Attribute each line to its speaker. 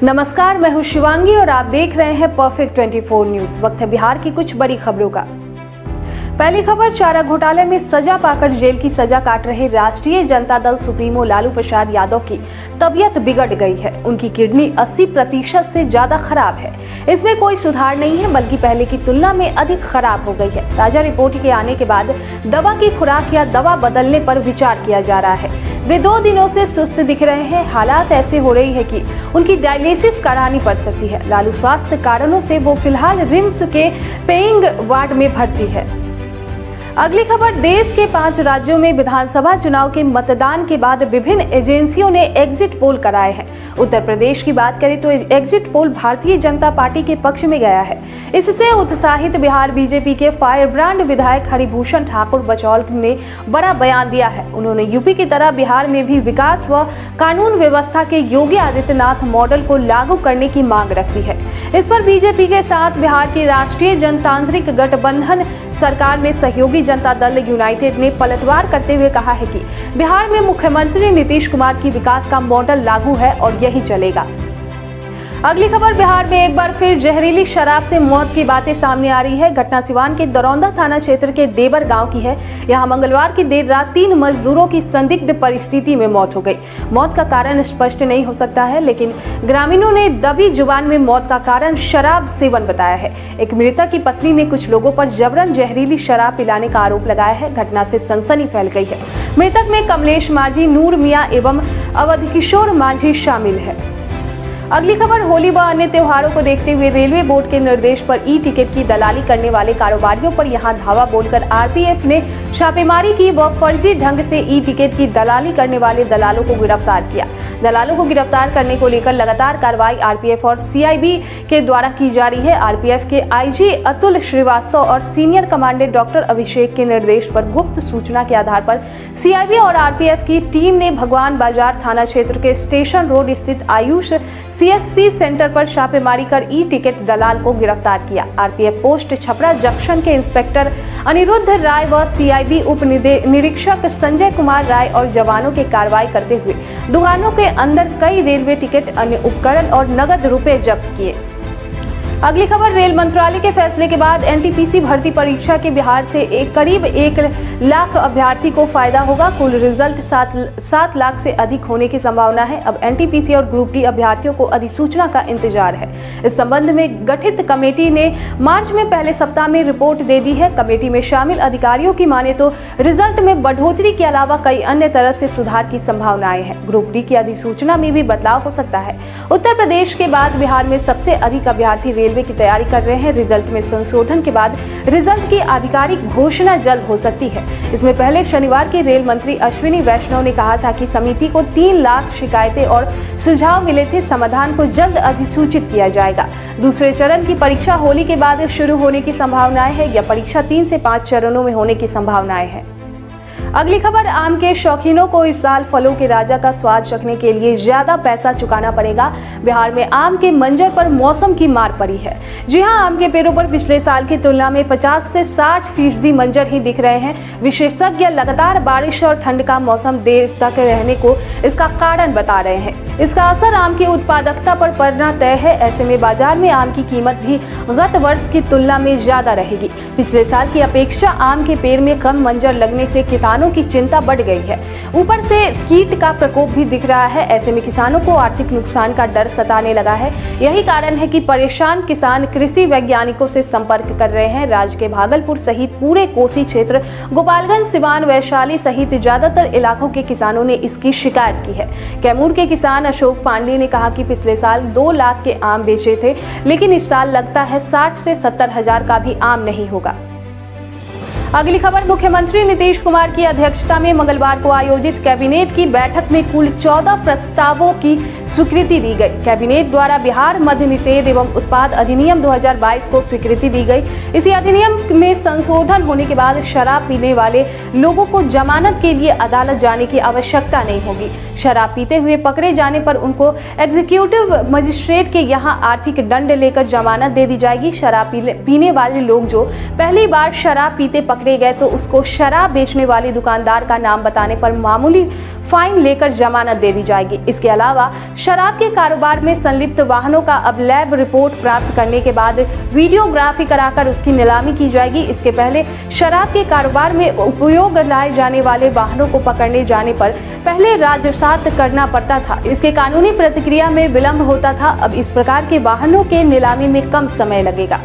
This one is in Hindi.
Speaker 1: नमस्कार, मैं हूं शिवांगी और आप देख रहे हैं परफेक्ट 24 न्यूज। वक्त है बिहार की कुछ बड़ी खबरों का। पहली खबर, चारा घोटाले में सजा पाकर जेल की सजा काट रहे राष्ट्रीय जनता दल सुप्रीमो लालू प्रसाद यादव की तबीयत बिगड़ गई है। उनकी किडनी 80% से ज्यादा खराब है। इसमें कोई सुधार नहीं है, बल्कि पहले की तुलना में अधिक खराब हो गई है। ताजा रिपोर्ट के आने के बाद दवा की खुराक या दवा बदलने पर विचार किया जा रहा है। वे 2 दिनों से सुस्त दिख रहे हैं। हालात ऐसे हो रही है कि उनकी डायलिसिस करानी पड़ सकती है। लालू स्वास्थ्य कारणों से वो फिलहाल रिम्स के पेइंग वार्ड में भर्ती है। अगली खबर, देश के 5 राज्यों में विधानसभा चुनाव के मतदान के बाद विभिन्न एजेंसियों ने एग्जिट पोल कराए हैं। उत्तर प्रदेश की बात करें तो exit poll Bharatiya Janata party के पक्ष में गया है। इससे उत्साहित बिहार बीजेपी के फायर ब्रांड विधायक हरिभूषण ठाकुर बचौल ने बड़ा बयान दिया है। उन्होंने यूपी की तरह बिहार में भी विकास व कानून व्यवस्था के योगी आदित्यनाथ मॉडल को लागू करने की मांग रखी है। इस पर बीजेपी के साथ बिहार की राष्ट्रीय जनतांत्रिक गठबंधन सरकार में सहयोगी जनता दल यूनाइटेड ने पलटवार करते हुए कहा है कि बिहार में मुख्यमंत्री नीतीश कुमार की विकास का मॉडल लागू है और यही चलेगा। अगली खबर, बिहार में एक बार फिर जहरीली शराब से मौत की बातें सामने आ रही है। घटना सिवान के दरौंदा थाना क्षेत्र के देवर गांव की है। यहां मंगलवार की देर रात 3 मजदूरों की संदिग्ध परिस्थिति में मौत हो गई। मौत का कारण स्पष्ट नहीं हो सकता है, लेकिन ग्रामीणों ने दबी जुबान में मौत का कारण शराब सेवन बताया है। एक मृतक की पत्नी ने कुछ लोगों पर जबरन जहरीली शराब पिलाने का आरोप लगाया है। घटना से सनसनी फैल गई है। मृतक में कमलेश माझी, नूर मियां एवं अवध किशोर माझी शामिल है। अगली खबर, होली व अन्य त्योहारों को देखते हुए रेलवे बोर्ड के निर्देश पर ई टिकट की दलाली करने वाले कारोबारियों पर यहां धावा बोलकर आरपीएफ ने छापेमारी की व फर्जी ढंग से ई टिकट की दलाली करने वाले दलालों को गिरफ्तार किया। दलालों को गिरफ्तार करने को लेकर लगातार कार्रवाई आरपीएफ और सीआईबी के द्वारा की जा रही है। आरपीएफ के आईजी अतुल श्रीवास्तव और सीनियर कमांडेंट डॉक्टर अभिषेक के निर्देश पर गुप्त सूचना के आधार पर सीआईबी और आरपीएफ की टीम ने भगवान बाजार थाना क्षेत्र के स्टेशन रोड स्थित आयुष सीएससी सेंटर पर छापेमारी कर ई टिकट दलाल को गिरफ्तार किया। आरपीएफ पोस्ट छपरा जंक्शन के इंस्पेक्टर अनिरुद्ध राय व सीआईबी उप निरीक्षक संजय कुमार राय और जवानों के कार्रवाई करते हुए दुकानों के अंदर कई रेलवे टिकट, अन्य उपकरण और नगद रुपए जब्त किए। अगली खबर, रेल मंत्रालय के फैसले के बाद एनटीपीसी भर्ती परीक्षा के बिहार से करीब 1 लाख अभ्यर्थी को फायदा होगा। कुल रिजल्ट 7 लाख से अधिक होने की संभावना है। अब एनटीपीसी और ग्रुप डी अभ्यर्थियों को अधिसूचना का इंतजार है। इस संबंध में गठित कमेटी ने मार्च में पहले सप्ताह में रिपोर्ट दे दी है। कमेटी में शामिल अधिकारियों की माने तो रिजल्ट में बढ़ोतरी के अलावा कई अन्य तरह से सुधार की संभावनाएं हैं। ग्रुप डी की अधिसूचना में भी बदलाव हो सकता है। उत्तर प्रदेश के बाद बिहार में सबसे अधिक अभ्यर्थी रेलवे की तैयारी कर रहे हैं। रिजल्ट में संशोधन के बाद रिजल्ट की आधिकारिक घोषणा जल्द हो सकती है। इसमें पहले शनिवार के रेल मंत्री अश्विनी वैष्णव ने कहा था कि समिति को 3 लाख शिकायतें और सुझाव मिले थे। समाधान को जल्द अधिसूचित किया जाएगा। दूसरे चरण की परीक्षा होली के बाद शुरू होने की संभावनाएं है। यह परीक्षा 3 से 5 चरणों में होने की संभावनाएं है। अगली खबर, आम के शौकीनों को इस साल फलों के राजा का स्वाद चखने के लिए ज्यादा पैसा चुकाना पड़ेगा। बिहार में आम के मंजर पर मौसम की मार पड़ी है। जी हां, आम के पेड़ों पर पिछले साल की तुलना में 50 से 60% मंजर ही दिख रहे हैं। विशेषज्ञ लगातार बारिश और ठंड का मौसम देर तक रहने को इसका कारण बता रहे हैं। इसका असर आम की उत्पादकता पर पड़ना तय है। ऐसे में बाजार में आम की कीमत भी गत वर्ष की तुलना में ज्यादा रहेगी। पिछले साल की अपेक्षा आम के पेड़ में कम मंजर लगने से किसानों की चिंता बढ़ गई है। ऊपर से कीट का प्रकोप भी दिख रहा है। ऐसे में किसानों को आर्थिक नुकसान का डर सताने लगा है। यही कारण है कि परेशान किसान कृषि वैज्ञानिकों से संपर्क कर रहे हैं। राज्य के भागलपुर सहित पूरे कोसी क्षेत्र, गोपालगंज, सिवान, वैशाली सहित ज्यादातर इलाकों के किसानों ने इसकी शिकायत की है। कैमूर के किसान अशोक पांडे ने कहा कि पिछले साल 2 लाख के आम बेचे थे, लेकिन इस साल लगता है 60 से 70 हजार का भी आम नहीं होगा। अगली खबर, मुख्यमंत्री नीतीश कुमार की अध्यक्षता में मंगलवार को आयोजित कैबिनेट की बैठक में कुल 14 प्रस्तावों की स्वीकृति दी गई। कैबिनेट द्वारा बिहार मद्य निषेध एवं उत्पाद अधिनियम 2022 को स्वीकृति दी गई। इसी अधिनियम में संशोधन होने के बाद शराब पीने वाले लोगों को जमानत के लिए अदालत जाने की आवश्यकता नहीं होगी। शराब पीते हुए पकड़े जाने पर उनको एग्जीक्यूटिव मजिस्ट्रेट के यहां आर्थिक दंड लेकर जमानत दे दी जाएगी। शराब पीने वाले लोग जो पहली बार शराब पीते पकड़े गए तो उसको शराब बेचने वाले दुकानदार का नाम बताने पर मामूली फाइन लेकर जमानत दे दी जाएगी। इसके अलावा शराब के कारोबार में संलिप्त वाहनों का अब लैब रिपोर्ट प्राप्त करने के बाद वीडियोग्राफी कराकर उसकी नीलामी की जाएगी। इसके पहले शराब के कारोबार में उपयोग लाए जाने वाले वाहनों को पकड़ने जाने पर पहले राजसात करना पड़ता था। इसके कानूनी प्रतिक्रिया में विलंब होता था। अब इस प्रकार के वाहनों के नीलामी में कम समय लगेगा।